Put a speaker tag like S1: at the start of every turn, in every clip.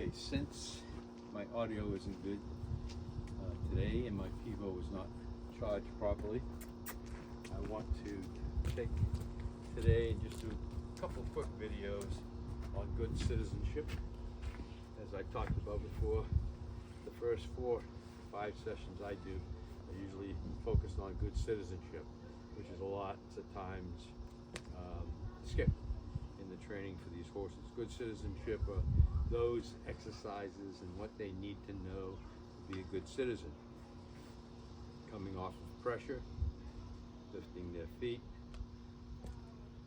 S1: Okay, since my audio isn't good today and my Pivo is not charged properly, I want to take today and just do a couple quick videos on good citizenship. As I talked about before, the first 4 or 5 sessions I do are usually focused on good citizenship, which is a lot at times skipped in the training for these horses. Good citizenship are those exercises and what they need to know to be a good citizen. Coming off of pressure, lifting their feet,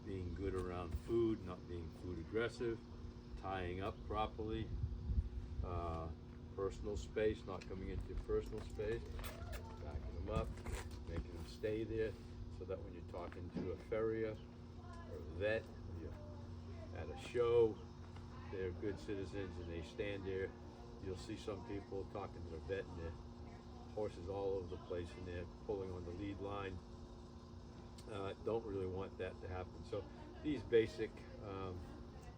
S1: being good around food, not being food aggressive, tying up properly, personal space, not coming into your personal space, backing them up, making them stay there, so that when you're talking to a farrier or a vet, or you're at a show, they're good citizens and they stand there. You'll see some people talking to their vet and their horses all over the place and they're pulling on the lead line. Don't really want that to happen. So these basic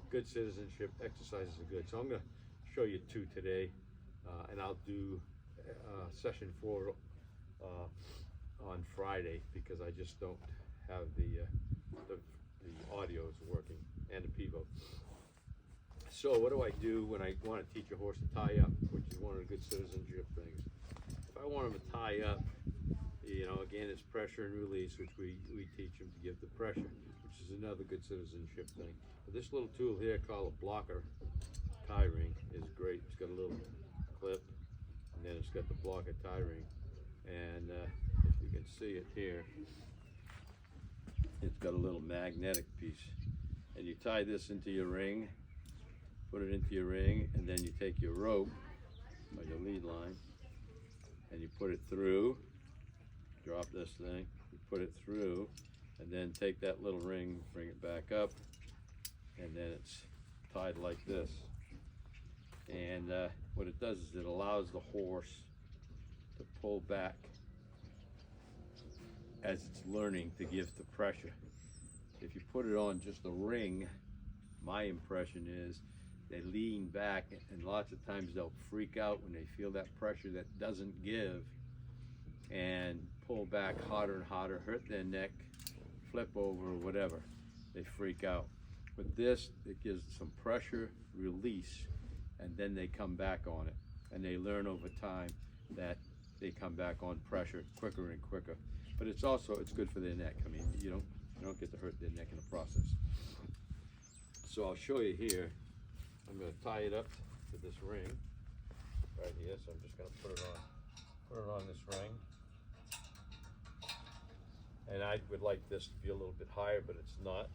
S1: good citizenship exercises are good. So I'm going to show you 2 today, and I'll do session 4 on Friday because I just don't have the audio is working and the Pivo. So what do I do when I want to teach a horse to tie up, which is one of the good citizenship things? If I want them to tie up, you know, again, it's pressure and release, which we teach them to give the pressure, which is another good citizenship thing. But this little tool here called a blocker tie ring is great. It's got a little clip, and then it's got the blocker tie ring. And if you can see it here, it's got a little magnetic piece. And you tie this into your ring, put it into your ring, and then you take your rope, or your lead line, and you put it through. Drop this thing, you put it through, and then take that little ring, bring it back up, and then it's tied like this. And what it does is it allows the horse to pull back as it's learning to give the pressure. If you put it on just a ring, my impression is they lean back, and lots of times they'll freak out when they feel that pressure that doesn't give, and pull back harder and harder, hurt their neck, flip over, or whatever. They freak out. With this, it gives some pressure, release, and then they come back on it. And they learn over time that they come back on pressure quicker and quicker. But it's good for their neck. I mean, you don't get to hurt their neck in the process. So I'll show you here. I'm going to tie it up to this ring right here. So I'm just going to put it on this ring. And I would like this to be a little bit higher, but it's not.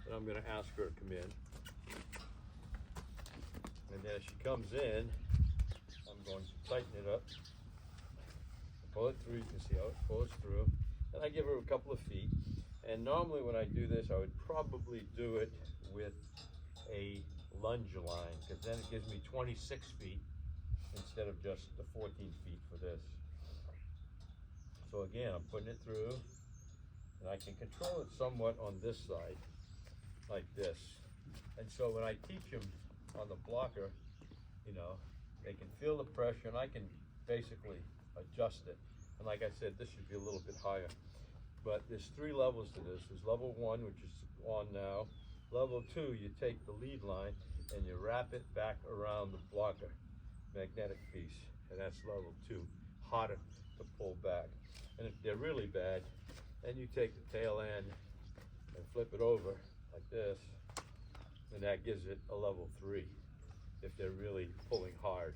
S1: And I'm going to ask her to come in. And then as she comes in, I'm going to tighten it up. Pull it through. You can see how it pulls through. And I give her a couple of feet. And normally when I do this, I would probably do it with a lunge line, because then it gives me 26 feet instead of just the 14 feet for this. So again, I'm putting it through, and I can control it somewhat on this side, like this. And so when I teach them on the blocker, you know, they can feel the pressure, and I can basically adjust it. And like I said, this should be a little bit higher. But there's 3 levels to this. There's level 1, which is on now. Level 2, you take the lead line and you wrap it back around the blocker magnetic piece, and that's level 2, harder to pull back. And if they're really bad, then you take the tail end and flip it over like this, and that gives it a level 3 if they're really pulling hard.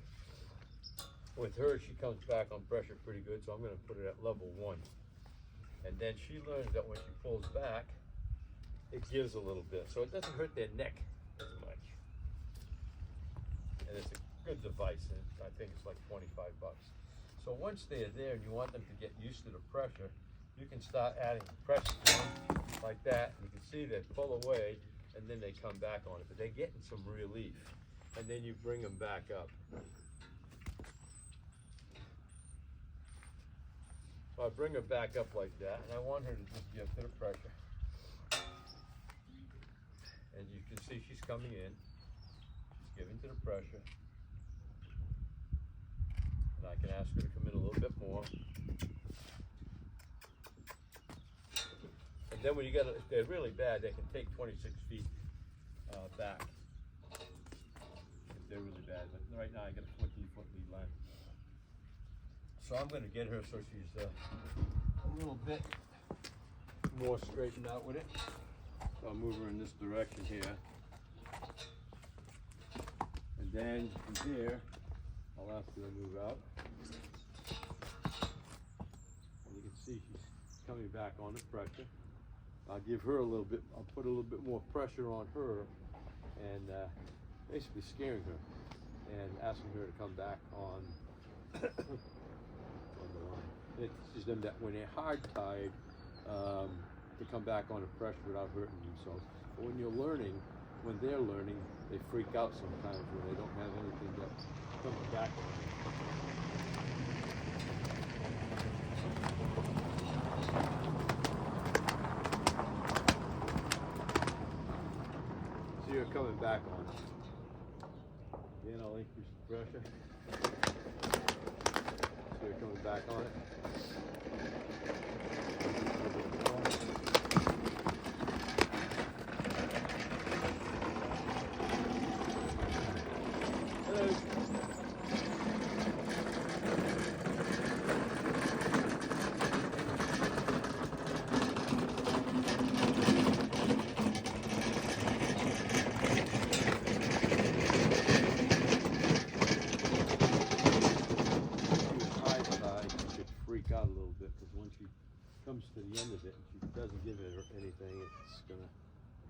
S1: With her, she comes back on pressure pretty good, so I'm going to put it at level 1. And then she learns that when she pulls back, it gives a little bit, so it doesn't hurt their neck as much. And it's a good device, and I think it's like 25 bucks. So once they're there and you want them to get used to the pressure, you can start adding pressure to them like that. You can see they pull away, and then they come back on it, but they're getting some relief. And then you bring them back up. So I bring her back up like that, and I want her to just give a bit of pressure. And you can see she's coming in. She's giving to the pressure. I can ask her to come in a little bit more. And then when you get, if they're really bad, they can take 26 feet back. If they're really bad, but right now I got a 14-foot lead line. So I'm gonna get her so she's a little bit more straightened out with it. So I'll move her in this direction here. And then from here, I'll ask her to move out. And you can see she's coming back on the pressure. I'll give her a little bit, I'll put a little bit more pressure on her and basically scaring her and asking her to come back on, on the line. And it teaches them that when they're hard tied, to come back on the pressure without hurting themselves. But when you're learning, when they're learning, they freak out sometimes when they don't have anything that's coming back on them. So you're coming back on it. Again, I'll increase the pressure. So you're coming back on it. Freak out a little bit because when she comes to the end of it and she doesn't give it anything, it's gonna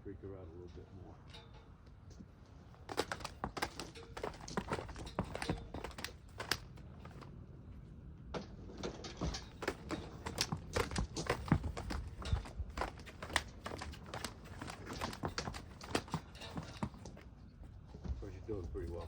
S1: freak her out a little bit more. So she's doing pretty well.